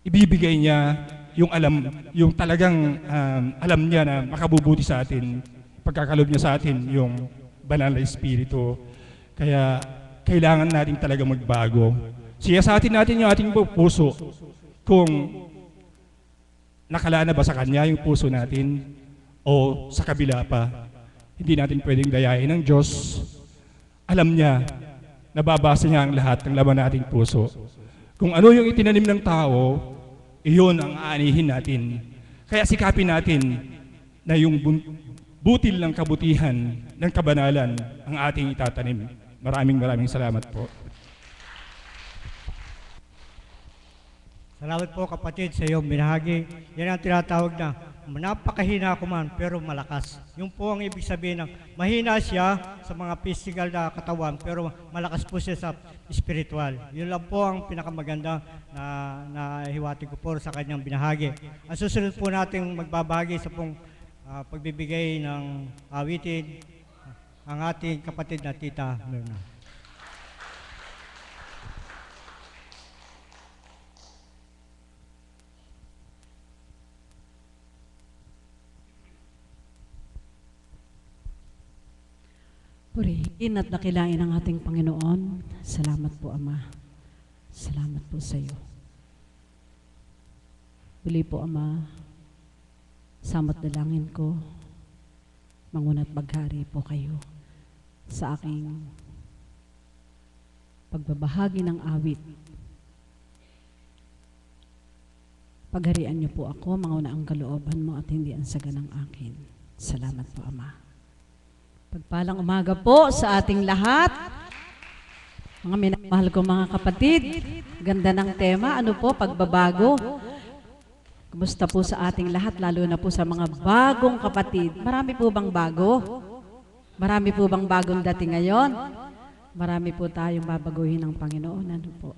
ibibigay niya yung yung talagang alam niya na makabubuti sa atin, pagkakalob niya sa atin yung banal na Espiritu. Kaya kailangan natin talaga magbago. Siyasatin natin yung ating puso kung nakalaan na ba sa Kanya yung puso natin o sa kabila pa. Hindi natin pwedeng dayain ng Diyos. Alam niya, nababasa niya ang lahat ng laman nating puso. Kung ano yung itinanim ng tao, iyon ang aanihin natin. Kaya sikapin natin na yung butil ng kabutihan, ng kabanalan, ang ating itatanim. Maraming salamat po. Salamat po kapatid sa iyong binahagi. Yan ang tinatawag na napakahina ko man pero malakas. Yung po ang ibig sabihin ng mahina siya sa mga physical na katawan pero malakas po siya sa spiritual. Yun lang po ang pinakamaganda na hiwati ko po sa kanyang binahagi. Ang susunod po natin magbabahagi sa pong pagbibigay ng awitin ang ating kapatid na Tita Myrna. Purihin at dakilain ang ating Panginoon. Salamat po, Ama. Salamat po sa iyo. Muli po, Ama, samot dalangin ko, manguna't maghari po kayo sa aking pagbabahagi ng awit. Pagharian niyo po ako, manguna ang kalooban mo at hindi ang saga ng akin. Salamat po, Ama. Pagpalang umaga po sa ating lahat. Mga minamahal ko mga kapatid, ganda ng tema, ano po, pagbabago. Kumusta po sa ating lahat, lalo na po sa mga bagong kapatid. Marami po bang bago? Marami po bang bagong dating ngayon? Marami po tayong babaguhin ng Panginoon, ano po.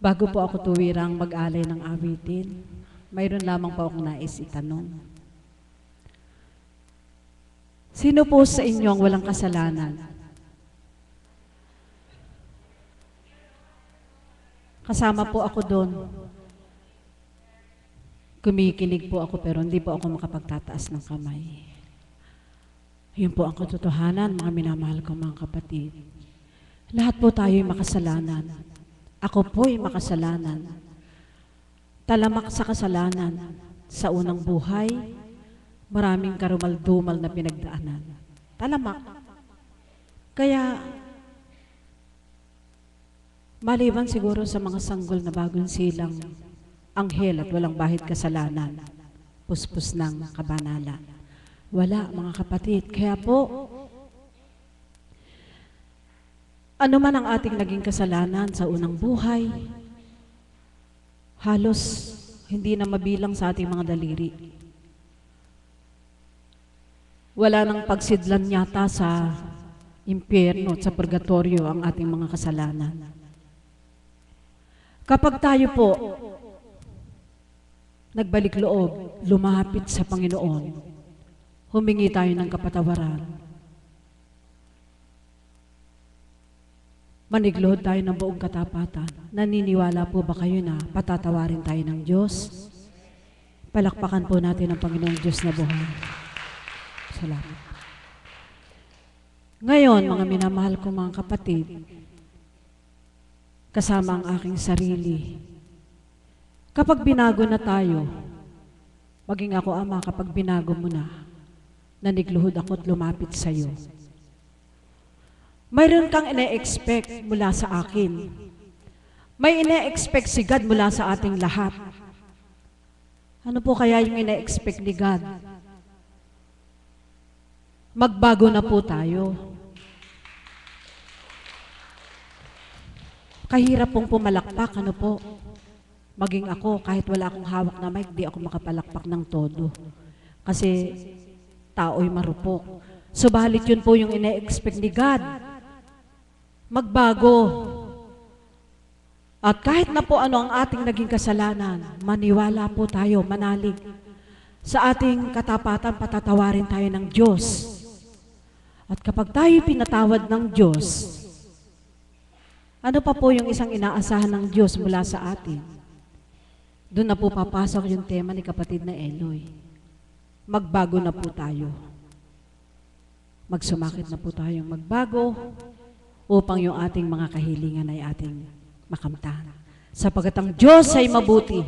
Bago po ako tuwirang mag-alay ng awitin, mayroon lamang po akong nais itanong. Sino po sa inyo ang walang kasalanan? Kasama po ako doon. Kumikinig po ako pero hindi po ako makapagtataas ng kamay. Yun po ang katotohanan, mga minamahal ko mga kapatid. Lahat po tayo'y makasalanan. Ako po'y makasalanan. Talamak sa kasalanan sa unang buhay, maraming karumal-dumal na pinagdaanan. Talamak. Kaya, maliban siguro sa mga sanggol na bagong silang anghel at walang bahid kasalanan, puspos ng kabanalan. Wala, mga kapatid. Kaya po, ano man ang ating naging kasalanan sa unang buhay, halos hindi na mabilang sa ating mga daliri. Wala nang pagsidlan yata sa impyerno at sa purgatorio ang ating mga kasalanan. Kapag tayo po nagbalik loob, lumapit sa Panginoon, humingi tayo ng kapatawaran, manigluhod tayo ng buong katapatan, naniniwala po ba kayo na patatawarin tayo ng Diyos? Palakpakan po natin ang Panginoong Diyos na buhay. Salamat. Ngayon, mga minamahal ko mga kapatid, kasama ang aking sarili, kapag binago na tayo, maging ako, Ama, kapag binago mo na, nanigluhod ako at lumapit sa iyo. Mayroon kang ine-expect mula sa akin. May ine-expect si God mula sa ating lahat. Ano po kaya yung ine-expect ni God? Magbago na po tayo. Kahirap pong pumalakpak, ano po? Maging ako, kahit wala akong hawak na mic, di ako makapalakpak ng todo. Kasi tao'y marupok. Subalit yun po yung ine-expect ni God. Magbago. At kahit na po ano ang ating naging kasalanan, maniwala po tayo, manalig. Sa ating katapatan, patatawarin tayo ng Diyos. At kapag tayo pinatawad ng Diyos, Ano pa po yung isang inaasahan ng Diyos mula sa atin? Doon na po papasok yung tema ni kapatid na Eloy. Magbago na po tayo. Magsumakit na po tayong magbago upang yung ating mga kahilingan ay ating makamtan. Sapagkat ang Diyos ay mabuti.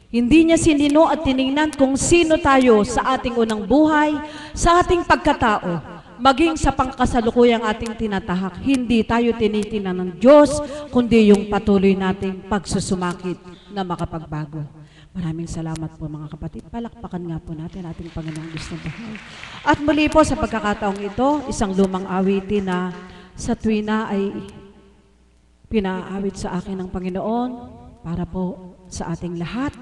Hindi niya sinino at tiningnan kung sino tayo sa ating unang buhay, sa ating pagkatao, maging sa pangkasalukuyang ating tinatahak. Hindi tayo tinitingnan ng Diyos, kundi yung patuloy nating pagsusumakit na makapagbago. Maraming salamat po mga kapatid. Palakpakan nga po natin ating Panginoong Diyos na buhay. At muli po sa pagkakataong ito, isang lumang awitin na sa tuwina ay pinaawit sa akin ng Panginoon para po sa ating lahat.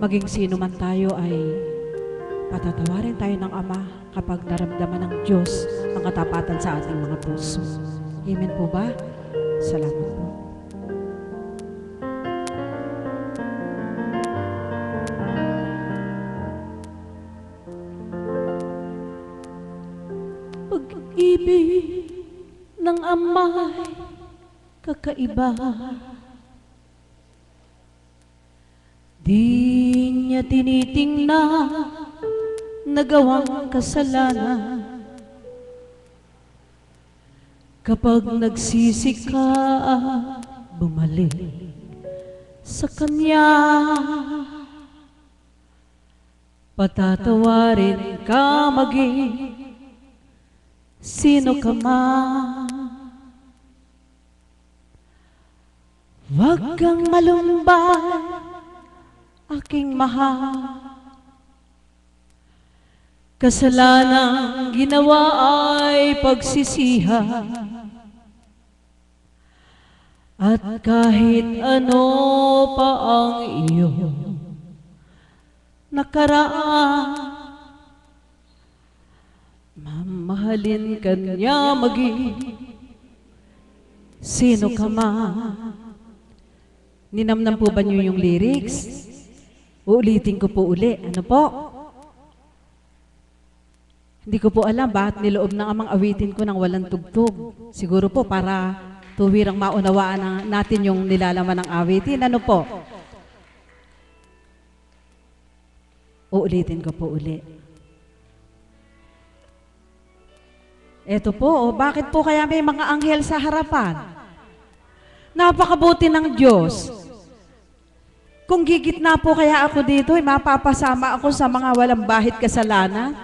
Maging sino man tayo ay patatawarin tayo ng Ama kapag naramdaman ng Diyos ang katapatan sa ating mga puso. Amen po ba? Salamat po. Pag-ibig ng Ama'y kakaiba. Di niya tinitingnan nagawang kasalanan. Kapag nagsisi ka, bumalik sa Kanya. Patatawarin ka maging sino ka man. Huwag kang malumbay, aking mahal. Kasalanang ginawa ay pagsisiha. At kahit ano pa ang iyong nakaraan, mamahalin ka niya maging sino ka man. Ninamnam po ba niyo yung lyrics? Uulitin ko po uli. Ano po? Hindi ko po alam bakit niloob ng Amang awitin ko ng walang tugtog. Siguro po para tuwirang maunawaan natin yung nilalaman ng awitin. Ano po? Uulitin ko po uli. Eto po, bakit po kaya may mga anghel sa harapan? Napakabuti ng Diyos. Kung gigitna po kaya ako dito, mapapasama ako sa mga walang bahid kasalanan.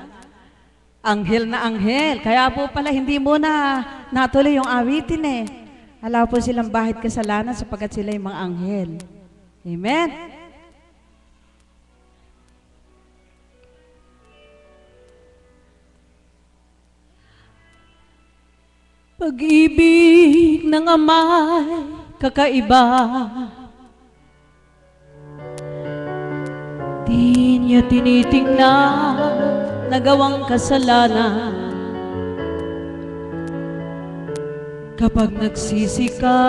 Anghel na anghel. Kaya po pala hindi muna natuloy yung awitin eh. Wala po silang bahid kasalanan sapagkat sila yung mga anghel. Amen? Pag-ibig ng Ama'y kakaiba. Di niya tinitingnan nagawang kasalanan. Kapag nagsisi ka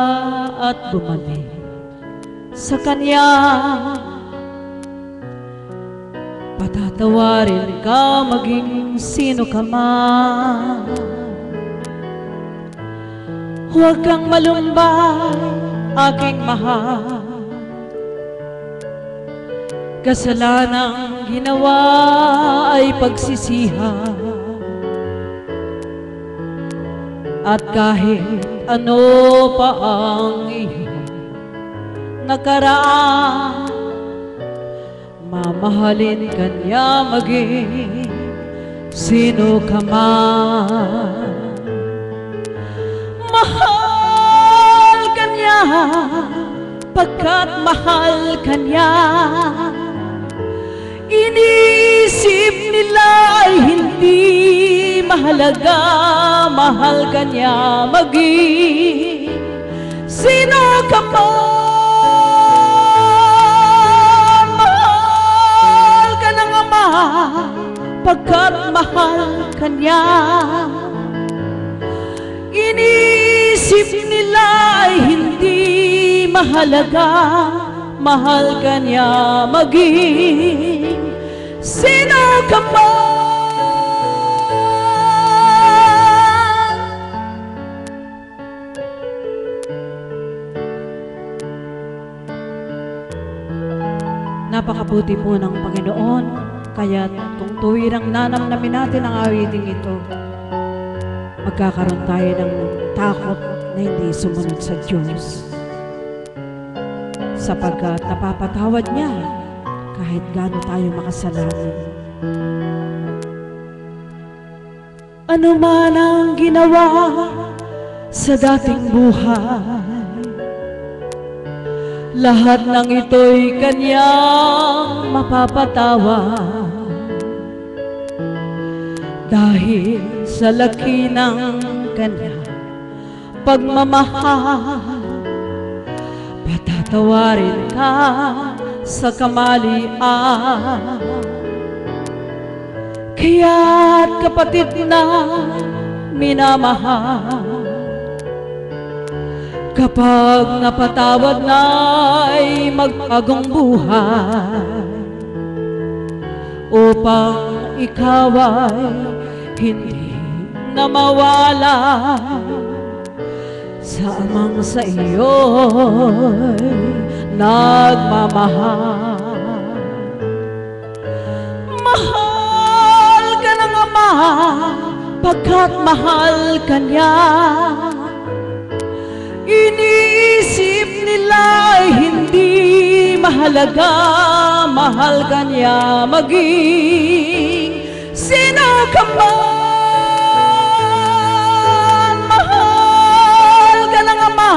at bumalik sa Kanya, patatawarin ka maging sino ka man. Huwag kang malumbay, aking mahal. Kasalanang ginawa ay pagsisiha. At kahit ano pa ang iyong nakaraan, mamahalin ka niya maging sino ka man. Mahal ka niya, pagkat mahal ka niya. Inisip nila ay hindi mahalaga, mahal ka niya maging sino ka man. Mahal ka ng Ama, pagkat mahal ka niya. Inisip nila ay hindi mahalaga, mahal ka niya maging sino ka man. Napakabuti po ng Panginoon, kaya kung tuwirang nanamnamin natin ang awiting ito, magkakaroon tayo ng takot na hindi sumunod sa Diyos. Sapagkat napapatawad niya kahit gaano tayo makasalanan. Ano man ang ginawa sa dating buhay, lahat ng ito'y kanyang mapapatawad. Dahil sa laki ng kanyang pagmamahal, patatawarin ka sa kamalian. Kaya't kapatid na minamahal, kapag napatawad na'y magpagong buhay, upang ikaw ay hindi na mawala sa amang sa iyo'y nagmamahal. Mahal ka ng Ama, pagkat mahal ka niya. Iniisip nila ay hindi mahalaga, mahal ka niya maging sino ka man. Mahal ka ng Ama,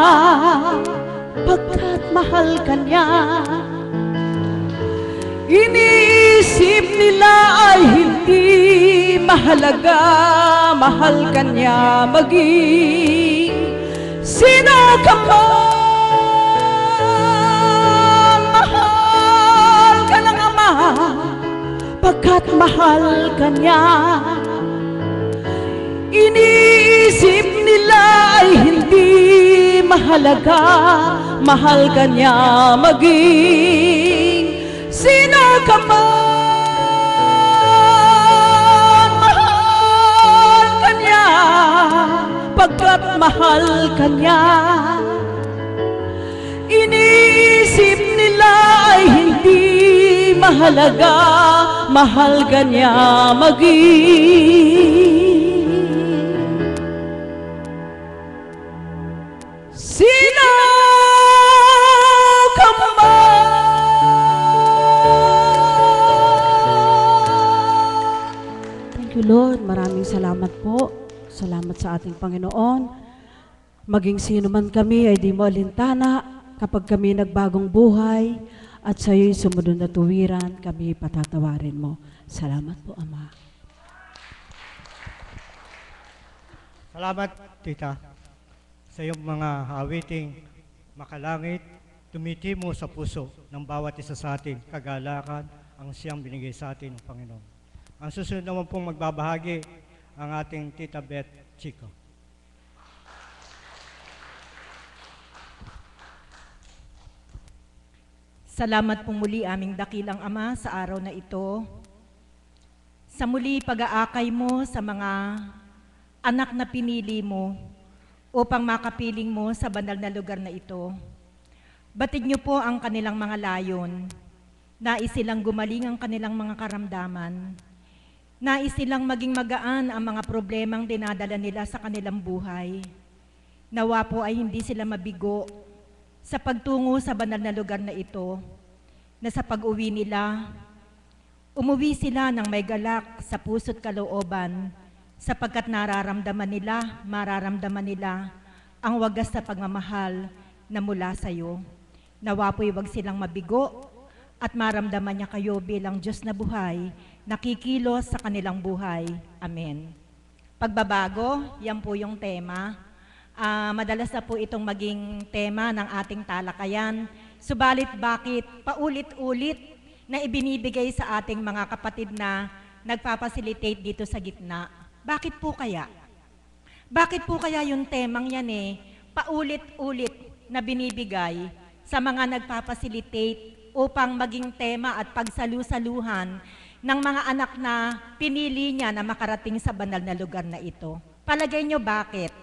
pagkat mahal ka niya. Iniisip nila ay hindi mahalaga, mahal ka niya maging sino ka man. Mahal ka ng Ama, pagkat mahal ka niya. Iniisip nila ay hindi mahalaga, mahal ka niya maging sino ka man. Mahal ka niya, pagkat mahal ka niya. Iniisip nila ay hindi mahalaga, mahal ka niya maging sino ka man. Thank you, Lord. Maraming salamat po. Salamat sa ating Panginoon. Maging sino man kami ay di mo alintana kapag kami nagbagong buhay at sa iyo'y sumunod na tuwiran, kami patatawarin mo. Salamat po, Ama. Salamat, Tita, sa iyong mga awiting makalangit, tumitimo sa puso ng bawat isa sa atin, kagalakan ang siyang binigay sa atin ng Panginoon. Ang susunod naman pong magbabahagi ang ating Tita Beth Chico. Salamat pong muli aming dakilang Ama sa araw na ito. Sa muli pag-aakay mo sa mga anak na pinili mo upang makapiling mo sa banal na lugar na ito. Batid niyo po ang kanilang mga layon. Nais silang gumaling ang kanilang mga karamdaman. Nais silang maging magaan ang mga problemang dinadala nila sa kanilang buhay. Nawa po ay hindi sila mabigo sa pagtungo sa banal na lugar na ito, na sa pag-uwi nila, umuwi sila ng may galak sa puso't kalooban, sapagkat mararamdaman nila ang wagas na pagmamahal na mula sa iyo. Nawa po'y wag silang mabigo at maramdaman niya kayo bilang Diyos na buhay, nakikilos sa kanilang buhay. Amen. Pagbabago, yan po yung tema. Madalas na po itong maging tema ng ating talakayan. Subalit bakit paulit-ulit na ibinibigay sa ating mga kapatid na nagpapacilitate dito sa gitna? Bakit po kaya? Bakit po kaya yung temang yan paulit-ulit na binibigay sa mga nagpapacilitate upang maging tema at pagsalu-saluhan ng mga anak na pinili niya na makarating sa banal na lugar na ito? Palagay nyo bakit?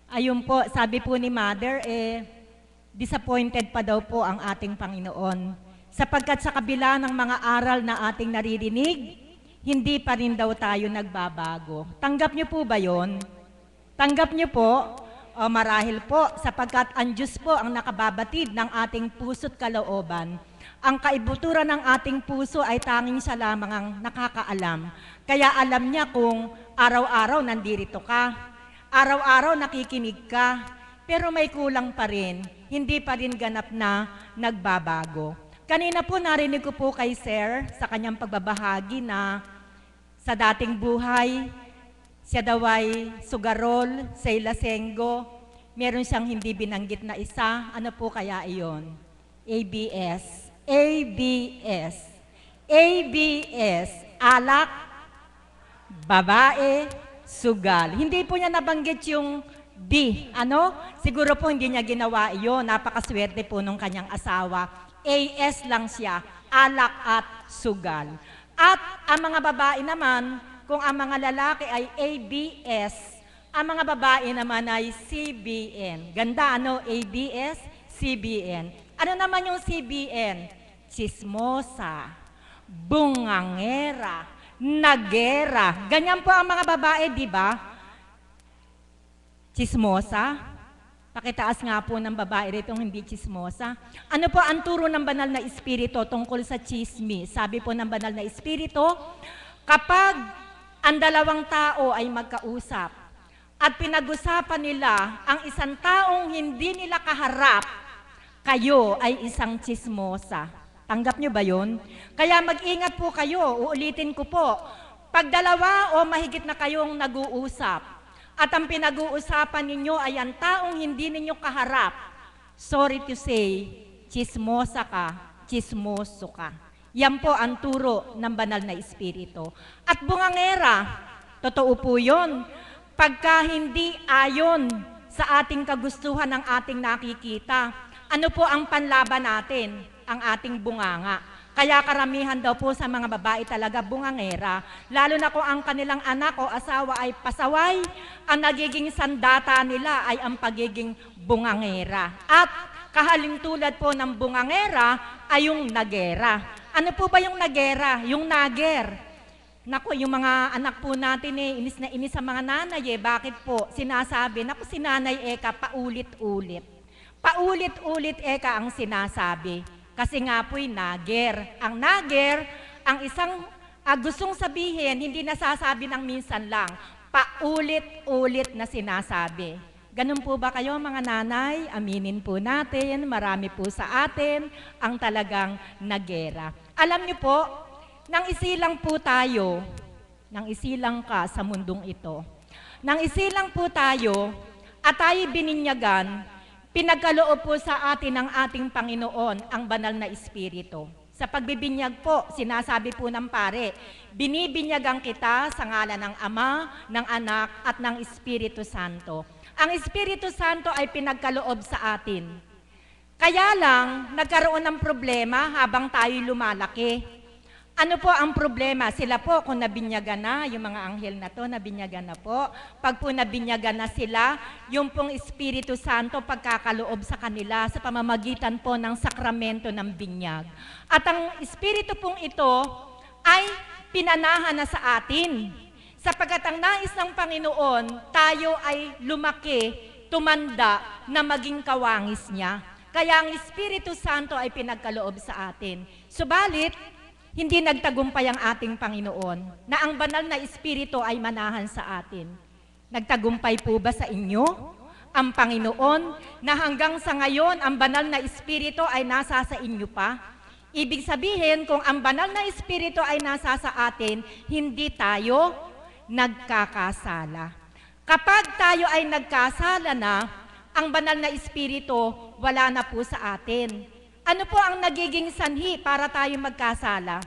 Ayun po, sabi po ni Mother, disappointed pa daw po ang ating Panginoon. Sapagkat sa kabila ng mga aral na ating naririnig, hindi pa rin daw tayo nagbabago. Tanggap niyo po ba yon? Tanggap niyo po? O marahil po, sapagkat ang Diyos po ang nakababatid ng ating puso't kalooban. Ang kaibuturan ng ating puso ay tanging siya lamang ang nakakaalam. Kaya alam niya kung araw-araw nandirito ka, araw-araw nakikinig ka, pero may kulang pa rin, hindi pa rin ganap na nagbabago. Kanina po narinig ko po kay Sir sa kanyang pagbabahagi na sa dating buhay, siya daw ay sugarol, sa Ilasengo, meron siyang hindi binanggit na isa, ano po kaya iyon? ABS. ABS. ABS. Alak, babae, sugal. Hindi po niya nabanggit yung B. Ano? Siguro po hindi niya ginawa iyon. Napakaswerte po nung kanyang asawa. AS lang siya. Alak at sugal. At ang mga babae naman, kung ang mga lalaki ay ABS, ang mga babae naman ay CBN. Ganda, ano? ABS, CBN. Ano naman yung CBN? Chismosa, bungangera, nagera. Ganyan po ang mga babae, di ba? Chismosa. Pakitaas nga po ng babae rito hindi chismosa. Ano po ang turo ng banal na espiritu tungkol sa chismis? Sabi po ng banal na espiritu, kapag ang dalawang tao ay magkausap at pinag-usapan nila ang isang taong hindi nila kaharap, kayo ay isang chismosa. Tanggap nyo ba yun? Kaya mag-ingat po kayo, uulitin ko po. Pag dalawa o mahigit na kayong nag-uusap, at ang pinag-uusapan ninyo ay ang taong hindi ninyo kaharap, sorry to say, chismosa ka, chismoso ka. Yan po ang turo ng banal na espiritu. At bungangera, totoo po yun. Pagka hindi ayon sa ating kagustuhan ng ating nakikita, ano po ang panlaban natin? Ang ating bunganga. Kaya karamihan daw po sa mga babae talaga bungangera. Lalo na kung ang kanilang anak o asawa ay pasaway, ang nagiging sandata nila ay ang pagiging bungangera. At kahalintulad po ng bungangera ay yung nagera. Ano po ba yung nagera? Yung nager. Naku, yung mga anak po natin inis na inis sa mga nanay Bakit po? Sinasabi, naku si Nanay Eka paulit-ulit. Paulit-ulit Eka ang sinasabi. Kasi nga po'y nager. Ang nager, ang isang gustong sabihin, hindi nasasabi ng minsan lang, paulit-ulit na sinasabi. Ganun po ba kayo mga nanay? Aminin po natin, marami po sa atin ang talagang nagera. Alam niyo po, nang isilang po tayo, nang isilang ka sa mundong ito, nang isilang po tayo at tayo bininyagan, pinagkaloob po sa atin ng ating Panginoon ang banal na espiritu. Sa pagbibinyag po, sinasabi po ng pare, binibinyagan kita sa ngalan ng Ama, ng Anak, at ng Espiritu Santo. Ang Espiritu Santo ay pinagkaloob sa atin. Kaya lang, nagkaroon ng problema habang tayo lumalaki. Ano po ang problema? Sila po, kung nabinyagan na, yung mga anghel na to, nabinyagan na po. Pag po nabinyagan na sila, yung pong Espiritu Santo, pagkakaloob sa kanila sa pamamagitan po ng sakramento ng binyag. At ang Espiritu pong ito ay pinanahan na sa atin. Sapagkat ang nais ng Panginoon, tayo ay lumaki, tumanda, na maging kawangis niya. Kaya ang Espiritu Santo ay pinagkaloob sa atin. Subalit, hindi nagtagumpay ang ating Panginoon na ang banal na espiritu ay manahan sa atin. Nagtagumpay po ba sa inyo ang Panginoon na hanggang sa ngayon ang banal na espiritu ay nasa sa inyo pa? Ibig sabihin, kung ang banal na espiritu ay nasa sa atin, hindi tayo nagkakasala. Kapag tayo ay nagkasala na, ang banal na espiritu wala na po sa atin. Ano po ang nagiging sanhi para tayo magkasala?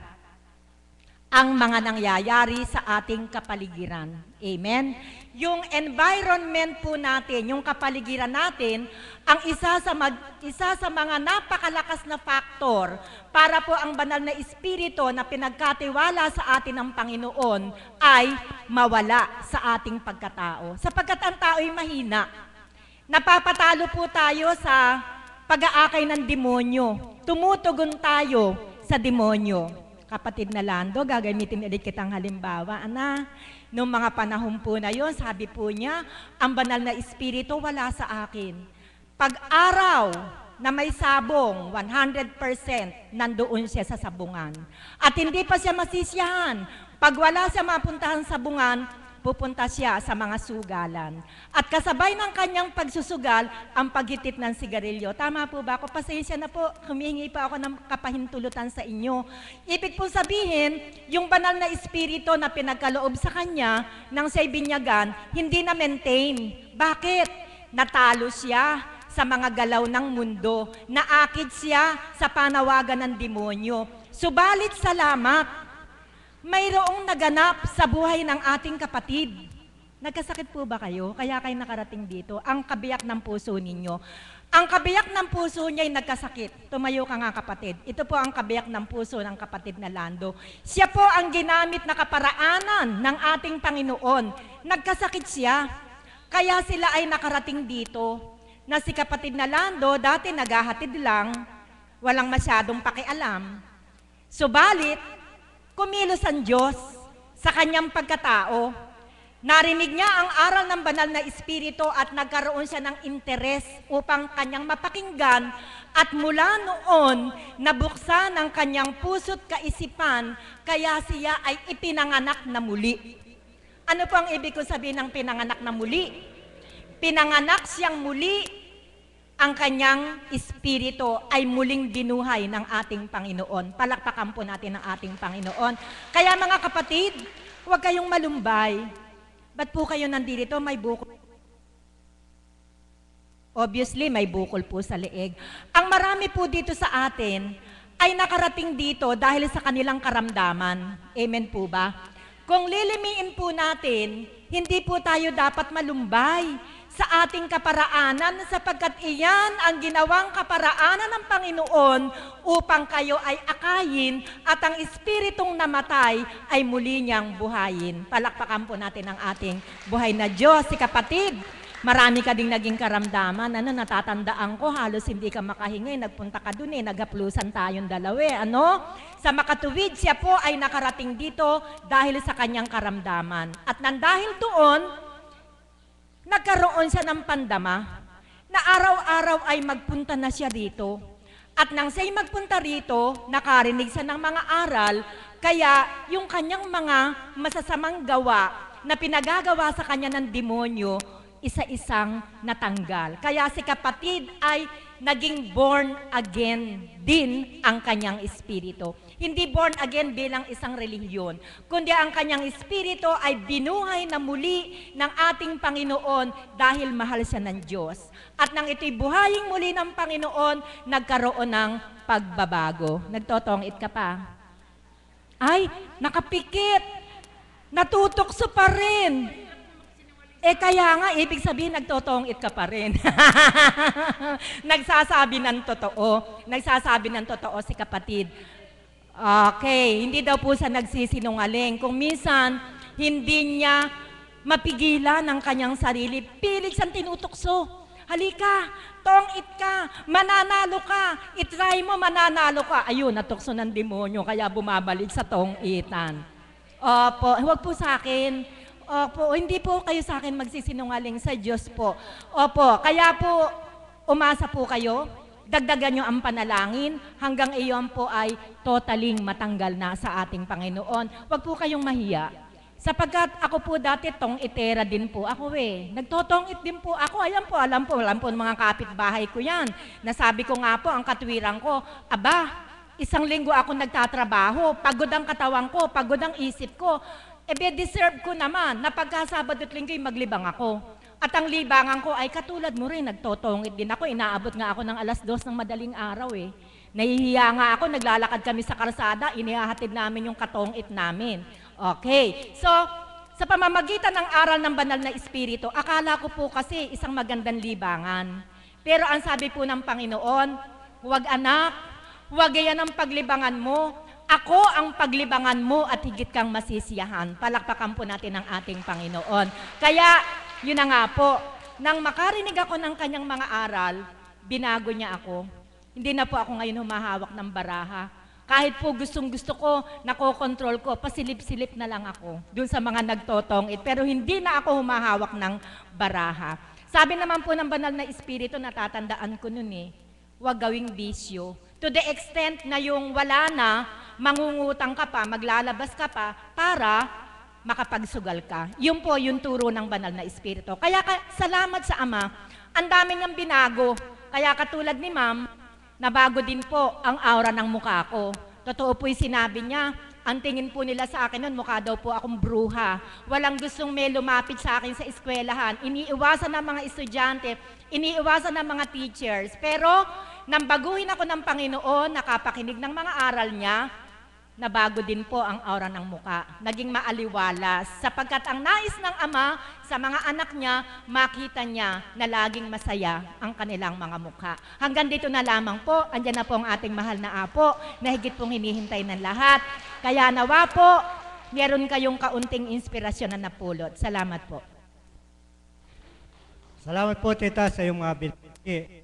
Ang mga nangyayari sa ating kapaligiran. Amen? Yung environment po natin, yung kapaligiran natin, ang isa sa mga napakalakas na faktor para po ang banal na espiritu na pinagkatiwala sa atin ng Panginoon ay mawala sa ating pagkatao. Sapagkat ang tao ay mahina. Napapatalo po tayo sa pag-aakay ng demonyo. Tumutugon tayo sa demonyo. Kapatid na Lando, gagamitin ulit kitang halimbawa. Noong mga panahon po na yon, sabi po niya, ang banal na espiritu wala sa akin. Pag-araw na may sabong, 100% nandoon siya sa sabungan. At hindi pa siya masisiyahan. Pag wala siya mapuntahan sa sabungan, pupunta siya sa mga sugalan. At kasabay ng kanyang pagsusugal, ang paghitit ng sigarilyo. Tama po ba ako? Pasensya na po, humihingi pa ako ng kapahintulutan sa inyo. Ibig po sabihin, yung banal na espiritu na pinagkaloob sa kanya, nang siya'y binyagan, hindi na maintain. Bakit? Natalo siya sa mga galaw ng mundo. Naakit siya sa panawagan ng demonyo. Subalit salamat, mayroong naganap sa buhay ng ating kapatid. Nagkasakit po ba kayo? Kaya kayo nakarating dito. Ang kabiyak ng puso ninyo. Ang kabiyak ng puso niya ay nagkasakit. Tumayo ka nga kapatid. Ito po ang kabiyak ng puso ng kapatid na Lando. Siya po ang ginamit na kaparaanan ng ating Panginoon. Nagkasakit siya. Kaya sila ay nakarating dito. Na si kapatid na Lando, dati naghahatid lang, walang masyadong pakialam. Subalit, kumilos ang Diyos sa kanyang pagkatao. Narinig niya ang aral ng banal na espiritu at nagkaroon siya ng interes upang kanyang mapakinggan at mula noon nabuksan ang kanyang puso't kaisipan kaya siya ay ipinanganak na muli. Ano po ang ibig ko sabihin ng pinanganak na muli? Pinanganak siyang muli. Ang kanyang espiritu ay muling binuhay ng ating Panginoon. Palakpakan po natin ang ating Panginoon. Kaya mga kapatid, huwag kayong malumbay. Ba't po kayo nandito? May bukol. Obviously, may bukol po sa leeg. Ang marami po dito sa atin ay nakarating dito dahil sa kanilang karamdaman. Amen po ba? Kung lilimiin po natin, hindi po tayo dapat malumbay sa ating kaparaanan sapagkat iyan ang ginawang kaparaanan ng Panginoon upang kayo ay akayin at ang espiritong namatay ay muli niyang buhayin. Palakpakan po natin ang ating buhay na Diyos. Si kapatid, marami ka ding naging karamdaman. Natatandaan ko, halos hindi ka makahingay. Nagpunta ka dun naghaplusan tayong dalawa. Sa makatuwid, siya po ay nakarating dito dahil sa kanyang karamdaman. At nandahil doon, nagkaroon siya ng pandama na araw-araw ay magpunta na siya rito. At nang siya'y magpunta rito, nakarinig siya ng mga aral, kaya yung kanyang mga masasamang gawa na pinagagawa sa kanya ng demonyo, isa-isang natanggal. Kaya si kapatid ay naging born again din ang kanyang espiritu. Hindi born again bilang isang relihiyon, kundi ang kanyang espiritu ay binuhay na muli ng ating Panginoon dahil mahal siya ng Diyos. At nang ito'y buhaying muli ng Panginoon, nagkaroon ng pagbabago. Nagtotongit ka pa? Ay, nakapikit! Natutokso pa rin! Kaya nga, ibig sabihin, nagtotongit ka pa rin. Nagsasabi ng totoo. Nagsasabi ng totoo si kapatid. Okay, hindi daw po siya nagsisinungaling. Kung minsan, hindi niya mapigilan ang kanyang sarili, pilit siyang tinutokso. Halika, tongit ka, mananalo ka, itry mo, mananalo ka. Ayun, natukso ng demonyo, kaya bumabalik sa tongitan. Opo, huwag po sa akin. Opo, hindi po kayo sa akin magsisinungaling, sa Diyos po. Opo, kaya po umasa po kayo, dagdagan nyo ang panalangin hanggang iyon po ay totaling matanggal na sa ating Panginoon. Huwag po kayong mahiya. Sapagkat ako po dati tong-itera din po ako Nagtotongit din po ako. Ayan po, alam po mga kapitbahay ko yan. Nasabi ko nga po, ang katwiran ko, aba, isang linggo ako nagtatrabaho, pagod ang katawan ko, pagod ang isip ko. Deserve ko naman na pagka-Sabado at Linggo'y maglibang ako. At ang libangan ko ay katulad mo rin, nagtotongit din ako. Inaabot nga ako ng 2:00 ng madaling araw Nahihiya nga ako, naglalakad kami sa kalsada, inihahatid namin yung katongit namin. Okay, so sa pamamagitan ng aral ng banal na espiritu, akala ko po kasi isang magandang libangan. Pero ang sabi po ng Panginoon, huwag anak, huwag yan ang paglibangan mo. Ako ang paglibangan mo at higit kang masisiyahan. Palakpakan po natin ang ating Panginoon. Kaya, yun na nga po, nang makarinig ako ng kanyang mga aral, binago niya ako. Hindi na po ako ngayon humahawak ng baraha. Kahit po gustong-gusto ko, nakokontrol ko, pasilip-silip na lang ako dun sa mga nagtotongit. Pero hindi na ako humahawak ng baraha. Sabi naman po ng banal na espiritu, natatandaan ko nun huwag gawing bisyo. To the extent na yung wala na, mangungutang ka pa, maglalabas ka pa, para makapagsugal ka. Yun po yung turo ng banal na espiritu. Kaya salamat sa Ama, ang dami niyang binago. Kaya katulad ni Ma'am, nabago din po ang aura ng mukha ko. Totoo po yung sinabi niya, ang tingin po nila sa akin nun, mukha daw po akong bruha. Walang gustong may lumapit sa akin sa eskwelahan. Iniiwasan ng mga estudyante, iniiwasan ng mga teachers. Pero, nang baguhin ako ng Panginoon, nakapakinig ng mga aral niya, nabago din po ang aura ng muka. Naging maaliwalas. Sapagkat ang nais ng Ama sa mga anak niya, makita niya na laging masaya ang kanilang mga mukha. Hanggang dito na lamang po, andyan na po ang ating mahal na Apo, na higit pong hinihintay ng lahat. Kaya nawa po, meron kayong kaunting inspirasyon na napulot. Salamat po. Salamat po, Tita, sa iyong mga binigay.